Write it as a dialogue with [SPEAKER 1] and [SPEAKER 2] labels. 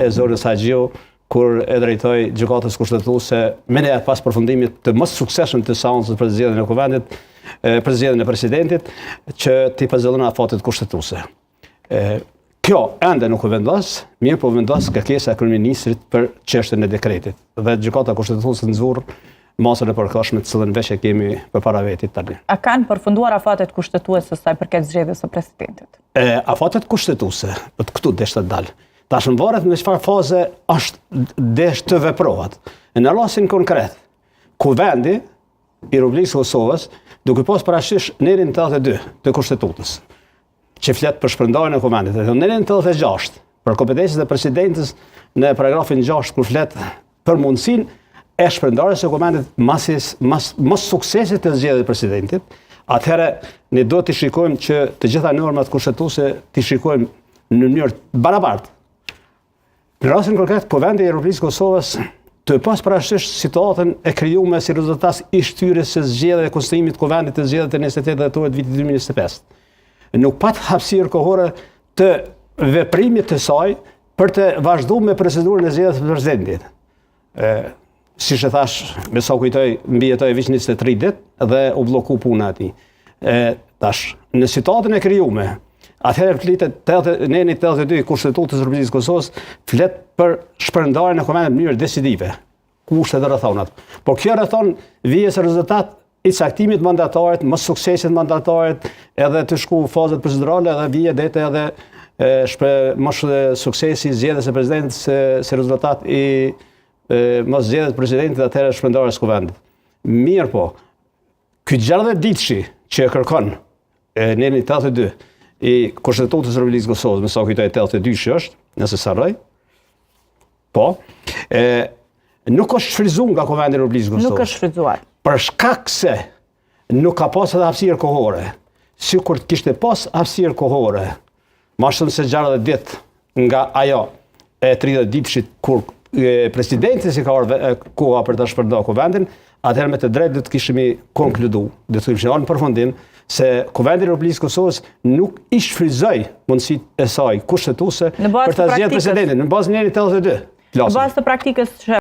[SPEAKER 1] e Zorës Haxhiu, kur e drejtoi gjykatës kushtetuese me ne pas përfundimit të mos suksesshëm të seancës për zgjedhjen e kuvendit, për zgjedhjen e presidentit, që t'i përzellën afatet kushtetuese. Kjo ende nuk u vendos, mirë po vendos kërkesa e kryeministrit për çështjen e dekretit. Dhe gjykata kushtetuese nxurr masën e përkohshme të cilën veç e kemi përpara vetit tani.
[SPEAKER 2] A kanë përfunduar afatet kushtetuese sa i përket zgjedhjes së presidentit?
[SPEAKER 1] Afatet kushtetuese, këtu desh të dalë. Tash në varet në çfarë faze është desh të veprohet. Në rastin konkret, kuvendi i Republikës Kosovës, duke pas parasysh nerin 82 të Kushtetutës, që flet për shpërndarjen e kuvendit, dhe nerin 86 për kompetencët e presidentës në paragrafin 6 kur flet për mundësinë e shpërndarjes së kuvendit mos suksesit të zgjedhjes së presidentit, atëherë ne do të shikojmë që të gjitha normat kushtetuese të shikojmë në mënyrë barabartë. Në rastin konkret, kuvendi i Republikës Kosovës të pas parasysh situatën e krijuar si rezultat i shtyrjes së zgjedhjeve e konstituimit të kuvendit të zgjedhjeve të 28 dhjetor të vitit 2025. Nuk pat hapësirë kohore të veprimit të saj për të vazhduar me procedurën e zgjedhjes së presidentit. Siç e thash, me sa kujtoj, mbijetoi veç 23 ditë dhe u blloku puna e tij. Tash, në situatën e krijuar, atëherë flitet neni 82 i Kushtetutës së Republikës Kosovës flet për shpërndarjen e kuvendit në mënyrë decisive, kushtet dhe rrethonat. Por kjo rrethon vije si rezultat i caktimit mandatarit, mos suksesit mandatarit, edhe të shku fazat procedurale, edhe vije dete edhe mos suksesi zgjedhjes së presidentit si rezultat i mos zgjedhjes presidentit atëherë shpërndarjes së kuvendit. Mirë po, ky 60 ditëshi që kërkon neni 82 i Kushtetutës së Republikës Kosovës, me sa kujtoj 82 është, nëse s'harroj. Po, nuk është shfryzuar nga Kuvendi i Republikës Kosovës.
[SPEAKER 2] Nuk është shfryzuar.
[SPEAKER 1] Për shkak se nuk ka pas edhe hapësirë kohore. Sikur të kishte pas hapësirë kohore, më shumë se 60 ditë nga ajo e 30 ditëshit kur presidenti si ka ardhur koha për ta shpërndarë kuvendin, atëherë me të drejtë do të kishim konkluduar, do të kishim në përfundim se Kuvendi i Republikës Kosovës nuk i shfryzoi mundësitë e saj kushtetuese për ta zgjedhur presidentin në bazën e 82.
[SPEAKER 2] Në bazë të praktikës